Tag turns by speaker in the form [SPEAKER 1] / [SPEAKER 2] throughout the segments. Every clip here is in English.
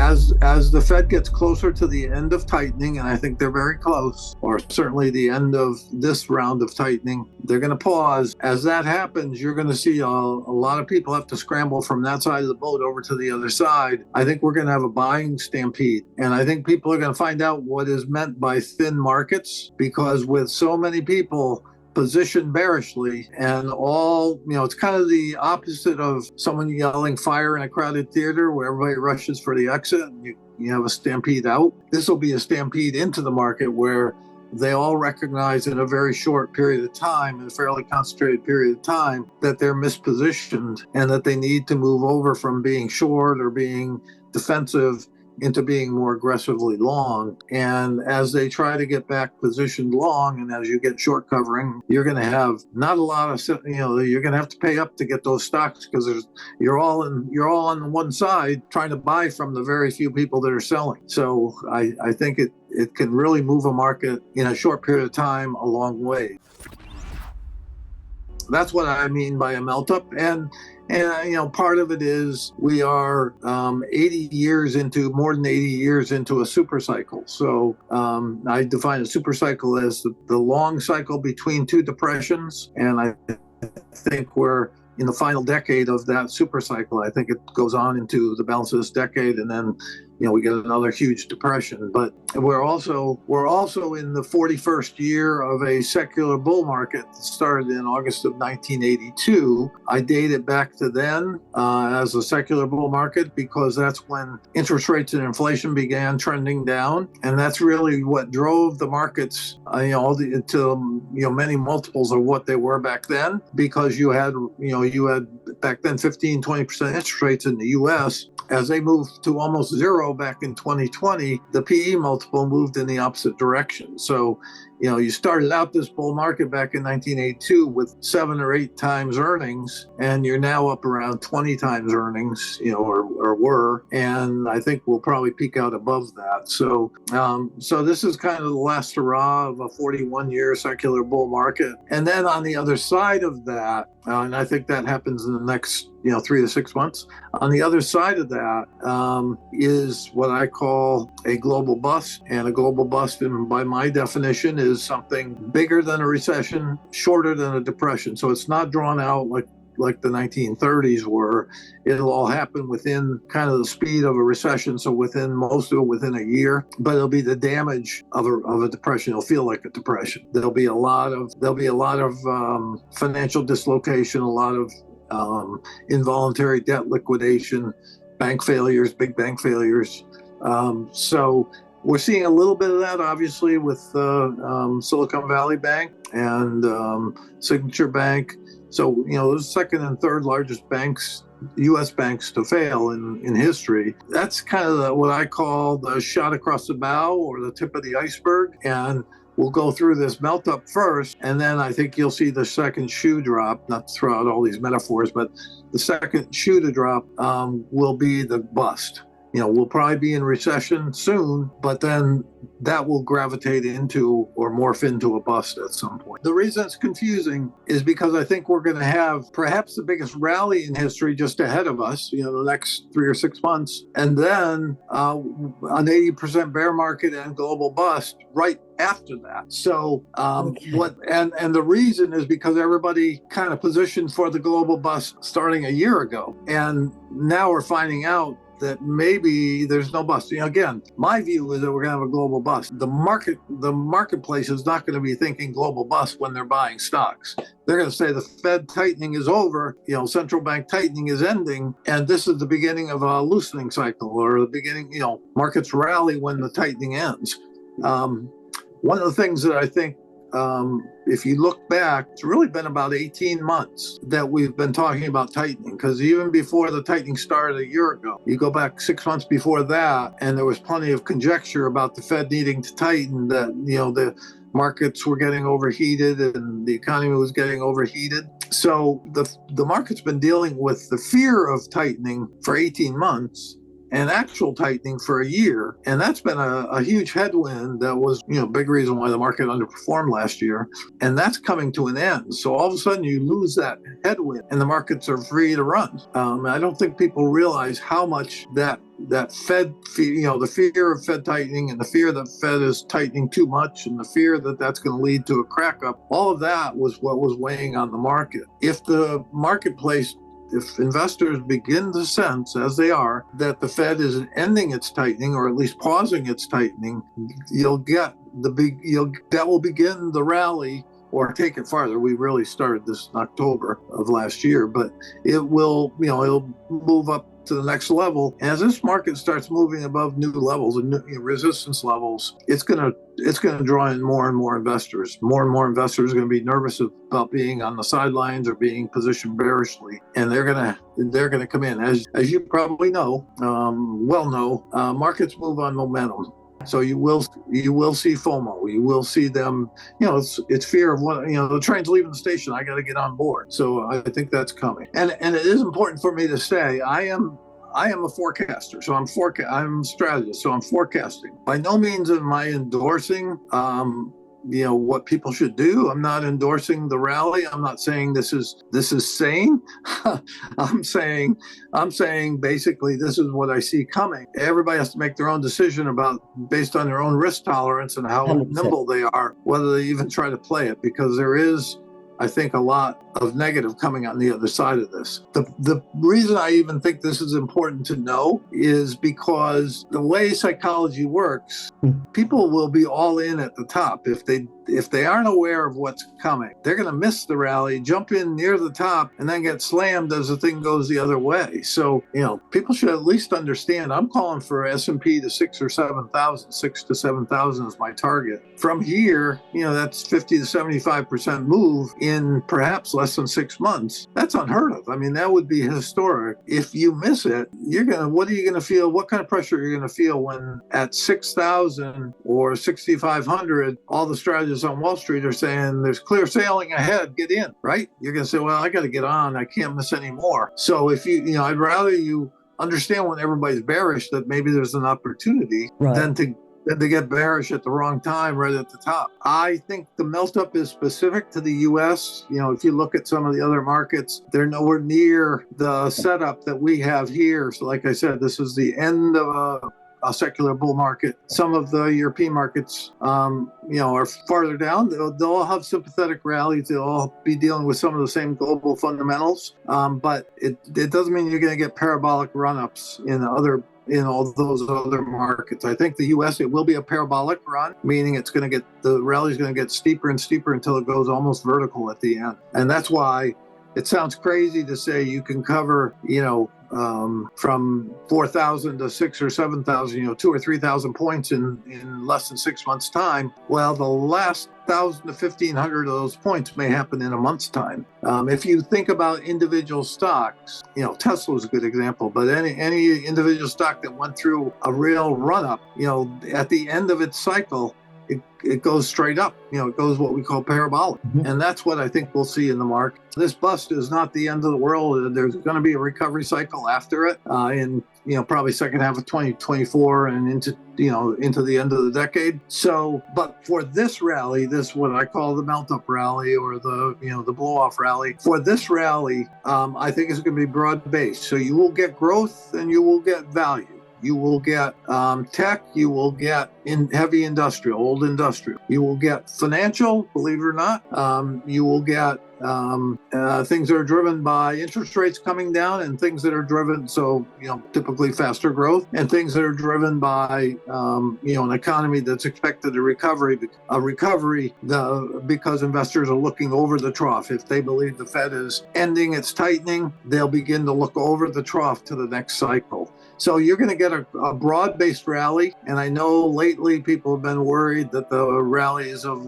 [SPEAKER 1] as the Fed gets closer to the end of tightening, and I think they're very close, or certainly the end of this round of tightening, they're going to pause. As that happens, you're going to see a lot of people have to scramble from that side of the boat over to the other side. I think we're going to have a buying stampede, and I think people are going to find out what is meant by thin markets, because with so many people positioned bearishly and all, it's kind of the opposite of someone yelling fire in a crowded theater where everybody rushes for the exit and you have a stampede out. This will be a stampede into the market where they all recognize in a very short period of time, in a fairly concentrated period of time, that they're mispositioned and that they need to move over from being short or being defensive into being more aggressively long. And as they try to get back positioned long, and as you get short covering, you're going to have not a lot of, you're going to have to pay up to get those stocks, because you're all on the one side trying to buy from the very few people that are selling. So I think it can really move a market in a short period of time a long way. That's what I mean by a melt up. And part of it is we are more than 80 years into a super cycle. So I define a super cycle as the long cycle between two depressions. And I think we're in the final decade of that super cycle. I think it goes on into the balance of this decade, and then we get another huge depression. But we're also in the 41st year of a secular bull market that started in August of 1982. I date it back to then as a secular bull market because that's when interest rates and inflation began trending down, and that's really what drove the markets to many multiples of what they were back then, because you had back then 15-20% interest rates in the US. As they moved to almost zero back in 2020, the PE multiple moved in the opposite direction. So, you started out this bull market back in 1982 with 7 or 8 times earnings, and you're now up around 20 times earnings, or were, and I think we'll probably peak out above that. So, so this is kind of the last hurrah of a 41-year secular bull market. And then on the other side of that, and I think that happens in the next 3 to 6 months. On the other side of that is what I call a global bust. And a global bust, by my definition, is something bigger than a recession, shorter than a depression. So it's not drawn out like the 1930s were. It'll all happen within kind of the speed of a recession. So most of it within a year, but it'll be the damage of a depression. It'll feel like a depression. There'll be a lot of financial dislocation, a lot of involuntary debt liquidation, bank failures, big bank failures. So we're seeing a little bit of that, obviously, with Silicon Valley Bank and Signature Bank. So, those second and third largest banks, U.S. banks, to fail in history. That's kind of what I call the shot across the bow, or the tip of the iceberg. And we'll go through this melt up first, and then I think you'll see the second shoe drop, not to throw out all these metaphors, but the second shoe to drop will be the bust. We'll probably be in recession soon, but then that will gravitate into or morph into a bust at some point. The reason it's confusing is because I think we're going to have perhaps the biggest rally in history just ahead of us, the next 3 or 6 months, and then an 80% bear market and global bust right after that. So and the reason is because everybody kind of positioned for the global bust starting a year ago, and now we're finding out that maybe there's no bust. Again, my view is that we're going to have a global bust. The marketplace is not going to be thinking global bust when they're buying stocks. They're going to say the Fed tightening is over, central bank tightening is ending, and this is the beginning of a loosening cycle, or the beginning, markets rally when the tightening ends. One of the things that I think, if you look back, it's really been about 18 months that we've been talking about tightening, because even before the tightening started a year ago, you go back 6 months before that, and there was plenty of conjecture about the Fed needing to tighten, that, the markets were getting overheated and the economy was getting overheated. So the market's been dealing with the fear of tightening for 18 months. and actual tightening for a year. And that's been a huge headwind that was, big reason why the market underperformed last year. And that's coming to an end. So all of a sudden you lose that headwind and the markets are free to run. I don't think people realize how much that Fed, the fear of Fed tightening and the fear that Fed is tightening too much and the fear that that's going to lead to a crack up, all of that was what was weighing on the market. If the marketplace, if investors begin to sense, as they are, that the Fed is ending its tightening or at least pausing its tightening, that will begin the rally. Or take it farther. We really started this in October of last year, but it will, it'll move up to the next level. As this market starts moving above new levels and new resistance levels, it's going to draw in more and more investors. More and more investors are going to be nervous about being on the sidelines or being positioned bearishly, and they're going to come in. As you probably know, markets move on momentum. So you will see FOMO. You will see them. It's fear of what the train's leaving the station. I got to get on board. So I think that's coming. And it is important for me to say I am a forecaster. So I'm a strategist. So I'm forecasting. By no means am I endorsing what people should do. I'm not endorsing the rally. I'm not saying this is sane. I'm saying basically this is what I see coming. Everybody has to make their own decision based on their own risk tolerance and how
[SPEAKER 2] 100%.
[SPEAKER 1] nimble they are, whether they even try to play it, because there is, I think, a lot of negative coming on the other side of this. The reason I even think this is important to know is because the way psychology works, people will be all in at the top. If they aren't aware of what's coming, they're going to miss the rally, jump in near the top, and then get slammed as the thing goes the other way. So, people should at least understand I'm calling for S&P to 6,000 or 7,000. 6,000 to 7,000 is my target. From here, that's 50 to 75% move in perhaps less than 6 months. That's unheard of. I mean, that would be historic. If you miss it, what are you going to feel? What kind of pressure are you going to feel when at 6,000 or 6,500, all the strategists on Wall Street are saying there's clear sailing ahead, get in, right? You're going to say, well, I got to get on. I can't miss any more. So if I'd rather you understand when everybody's bearish that maybe there's an opportunity than to get bearish at the wrong time right at the top. I think the melt up is specific to the U.S. If you look at some of the other markets, they're nowhere near the setup that we have here. So like I said, this is the end of a secular bull market. Some of the European markets, are farther down. They'll all have sympathetic rallies. They'll all be dealing with some of the same global fundamentals. But it doesn't mean you're going to get parabolic run-ups in all those other markets. I think the U.S., it will be a parabolic run, meaning the rally is going to get steeper and steeper until it goes almost vertical at the end. And that's why it sounds crazy to say you can cover, from 4,000 to 6,000 or 7,000, 2,000 or 3,000 points in less than 6 months' time. Well, the last 1,000 to 1,500 of those points may happen in a month's time. If you think about individual stocks, Tesla is a good example, but any individual stock that went through a real run-up, at the end of its cycle, it goes straight up. It goes what we call parabolic. Mm-hmm. And that's what I think we'll see in the market. This bust is not the end of the world. There's going to be a recovery cycle after it in probably second half of 2024 and into the end of the decade. So, but for this rally, this what I call the melt up rally or the blow off rally. For this rally, I think it's going to be broad based. So you will get growth and you will get value. You will get tech, you will get heavy industrial, old industrial. You will get financial, believe it or not. You will get things that are driven by interest rates coming down and things that are driven, typically faster growth, and things that are driven by, an economy that's expected a recovery because investors are looking over the trough. If they believe the Fed is ending its tightening, they'll begin to look over the trough to the next cycle. So you're going to get a broad-based rally, and I know lately people have been worried that the rally is of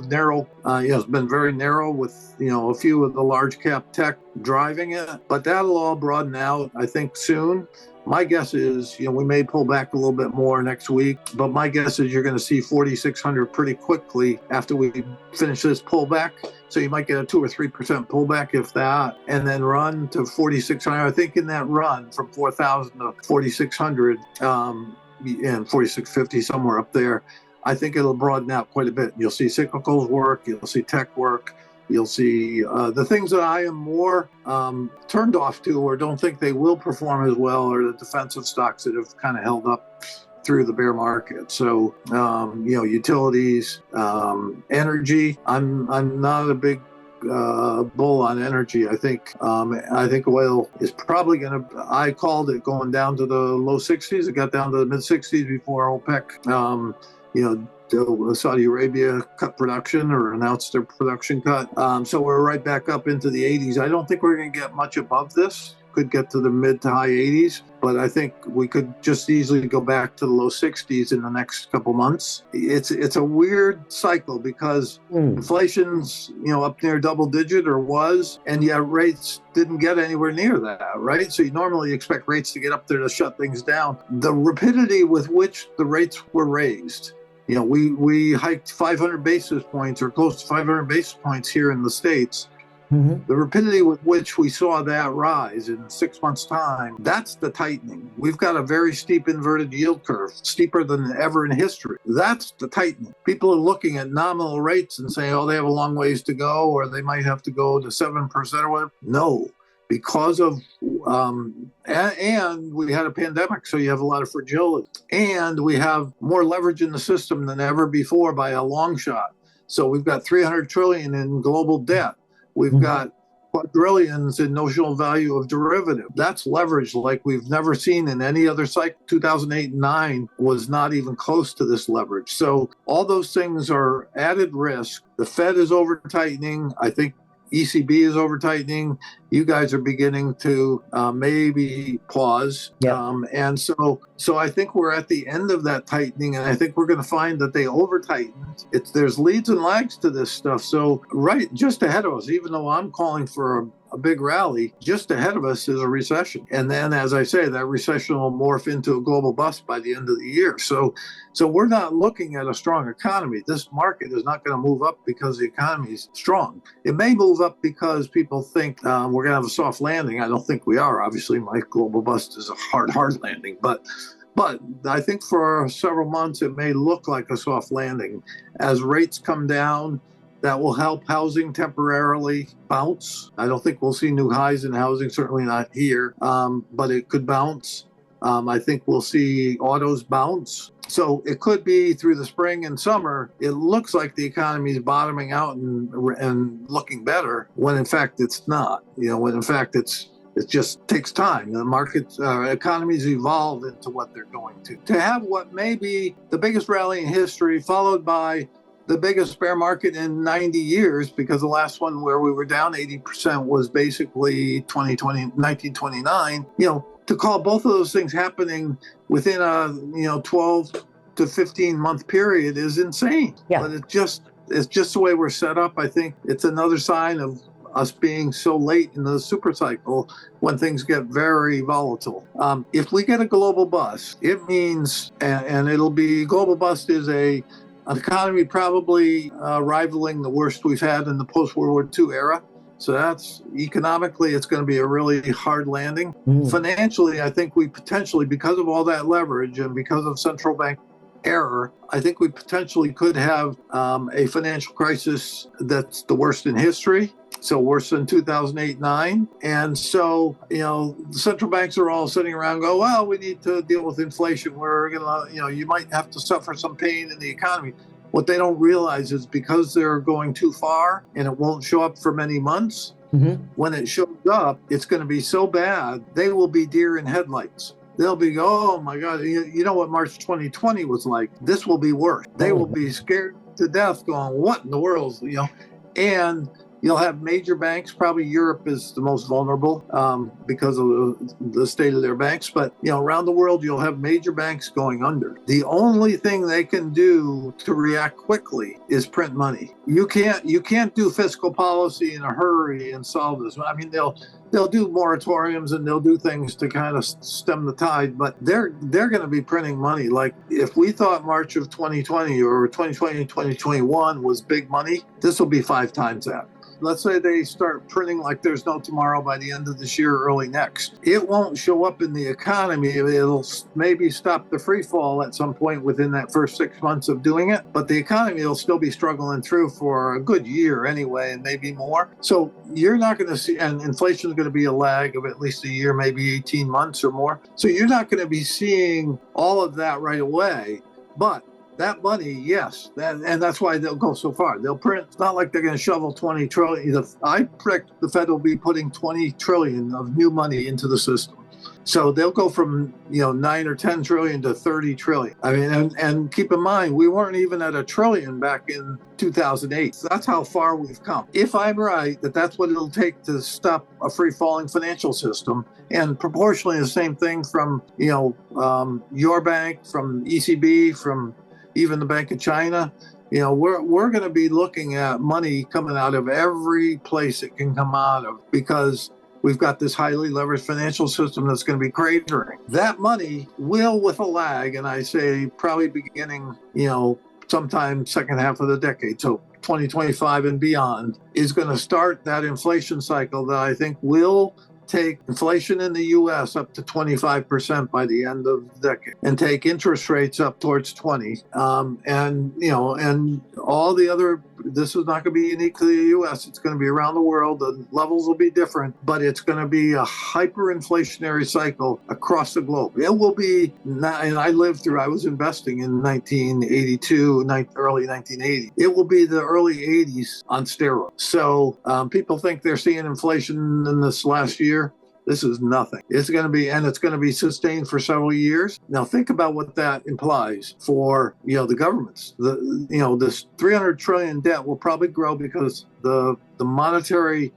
[SPEAKER 1] narrow. It's been very narrow with a few of the large cap tech driving it, but that'll all broaden out, I think, soon. my guess is, we may pull back a little bit more next week, but my guess is you're going to see 4,600 pretty quickly after we finish this pullback. So you might get a 2 or 3% pullback, if that, and then run to 4,600. I think in that run from 4,000 to 4,600 and 4,650, somewhere up there, I think it'll broaden out quite a bit. You'll see cyclicals work, you'll see tech work, you'll see the things that I am more turned off to or don't think they will perform as well are the defensive stocks that have kind of held up through the bear market. So, utilities, energy. I'm not a big bull on energy. I think oil is probably going to. I called it going down to the low 60s. It got down to the mid 60s before OPEC. Saudi Arabia cut production or announced their production cut. So we're right back up into the 80s. I don't think we're going to get much above this. Could get to the mid to high 80s, but I think we could just easily go back to the low 60s in the next couple months. It's a weird cycle because inflation's up near double digit or was, and yet rates didn't get anywhere near that, right? So you normally expect rates to get up there to shut things down. The rapidity with which the rates were raised. We hiked 500 basis points or close to 500 basis points here in the States. Mm-hmm. The rapidity with which we saw that rise in 6 months' time, that's the tightening. We've got a very steep inverted yield curve, steeper than ever in history. That's the tightening. People are looking at nominal rates and saying, they have a long ways to go, or they might have to go to 7% or whatever. No, because of, and we had a pandemic, so you have a lot of fragility. And we have more leverage in the system than ever before by a long shot. So we've got 300 trillion in global debt. We've got quadrillions in notional value of derivative. That's leverage like we've never seen in any other cycle. 2008 and 9 was not even close to this leverage. So all those things are added risk. The Fed is over tightening. I think ECB is over tightening. You guys are beginning to maybe pause. Yep. And so I think we're at the end of that tightening, and I think we're going to find that they over tightened. There's leads and lags to this stuff. So right just ahead of us, even though I'm calling for a big rally, just ahead of us is a recession. And then, as I say, that recession will morph into a global bust by the end of the year. So we're not looking at a strong economy. This market is not going to move up because the economy is strong. It may move up because people think we're going to have a soft landing. I don't think we are. Obviously, my global bust is a hard landing. But I think for several months, it may look like a soft landing. As rates come down, that will help housing temporarily bounce. I don't think we'll see new highs in housing, certainly not here, but it could bounce. I think we'll see autos bounce. So it could be through the spring and summer, it looks like the economy is bottoming out and looking better, when in fact it's not. When in fact it just takes time. The markets, economies evolve into what they're going to. To have what may be the biggest rally in history, followed by the biggest bear market in 90 years, because the last one where we were down 80% was basically 1929. To call both of those things happening within a 12 to 15 month period is insane. Yeah. But it's just the way we're set up. I think it's another sign of us being so late in the super cycle when things get very volatile. If we get a global bust, it means, and it'll be, global bust is an economy probably rivaling the worst we've had in the post-World War II era. So that's economically, it's going to be a really hard landing. Financially, I think we potentially, because of all that leverage and because of central bank error, I think we potentially could have a financial crisis that's the worst in history. So worse than 2008-9. And so, the central banks are all sitting around and go, well, we need to deal with inflation. We're going to, you might have to suffer some pain in the economy. What they don't realize is because they're going too far and it won't show up for many months, when it shows up, it's going to be so bad, they will be deer in headlights. They'll be, oh my God, you know what March 2020 was like? This will be worse. They will be scared to death going, what in the world? And You'll have major banks. Probably Europe is the most vulnerable because of the state of their banks. But around the world, you'll have major banks going under. The only thing they can do to react quickly is print money. You can't do fiscal policy in a hurry and solve this. I mean, they'll do moratoriums and they'll do things to kind of stem the tide, but they're going to be printing money. Like if we thought March of 2020 or 2020 2021 was big money, this will be 5 times that. Let's say they start printing like there's no tomorrow by the end of this year, early next. It won't show up in the economy. It'll maybe stop the free fall at some point within that first 6 months of doing it. But the economy will still be struggling through for a good year anyway, and maybe more. So you're not going to see, and inflation is going to be a lag of at least a year, maybe 18 months or more. So you're not going to be seeing all of that right away. But that money, yes, and that's why they'll go so far. They'll print. It's not like they're going to shovel 20 trillion. I predict the Fed will be putting 20 trillion of new money into the system. So they'll go from 9 or 10 trillion to 30 trillion. I mean, and keep in mind, we weren't even at a trillion back in 2008. So that's how far we've come. If I'm right, that's what it'll take to stop a free falling financial system, and proportionally the same thing from your bank, from ECB, from even the Bank of China. We're going to be looking at money coming out of every place it can come out of, because we've got this highly leveraged financial system that's going to be cratering. That money will, with a lag, and I say probably beginning, sometime second half of the decade, so 2025 and beyond, is going to start that inflation cycle that I think will take inflation in the U.S. up to 25% by the end of the decade, and take interest rates up towards 20. And all the other, this is not going to be unique to the U.S. It's going to be around the world. The levels will be different, but it's going to be a hyperinflationary cycle across the globe. It will be, and I was investing in 1982, early 1980. It will be the early 80s on steroids. So people think they're seeing inflation in this last year. This is nothing. It's going to be sustained for several years. Now think about what that implies for the governments. This 300 trillion debt will probably grow because the monetary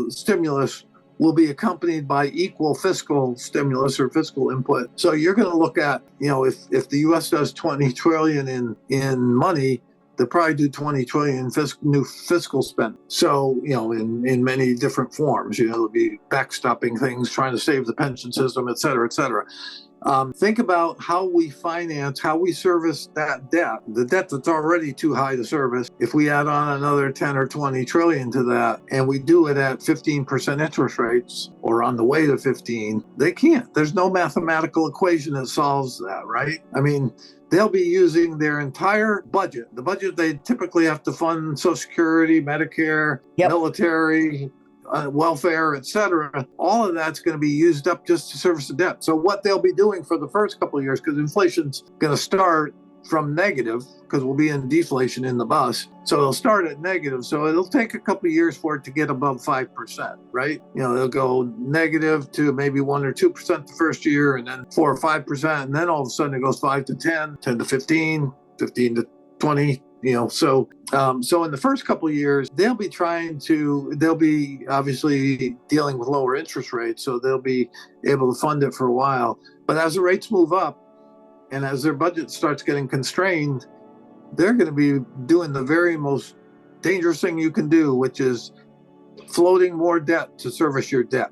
[SPEAKER 1] stimulus will be accompanied by equal fiscal stimulus or fiscal input. So you're going to look at if the U.S. does 20 trillion in money, they'll probably do 20 trillion new fiscal spend. So, in many different forms, they'll be backstopping things, trying to save the pension system, et cetera, et cetera. Think about how we service that debt, the debt that's already too high to service. If we add on another 10 or 20 trillion to that, and we do it at 15% interest rates, or on the way to 15, they can't. There's no mathematical equation that solves that, right? I mean, they'll be using their entire budget, the budget they typically have to fund Social Security, Medicare, military, welfare, et cetera. All of that's going to be used up just to service the debt. So what they'll be doing for the first couple of years, because inflation's going to start from negative, because we'll be in deflation in the bus. So it'll start at negative. So it'll take a couple of years for it to get above 5%, right? It'll go negative to maybe 1 or 2% the first year, and then 4 or 5%. And then all of a sudden it goes 5 to 10, 10 to 15, 15 to 20. So in the first couple of years, they'll be obviously dealing with lower interest rates, so they'll be able to fund it for a while. But as the rates move up, and as their budget starts getting constrained, they're going to be doing the very most dangerous thing you can do, which is floating more debt to service your debt.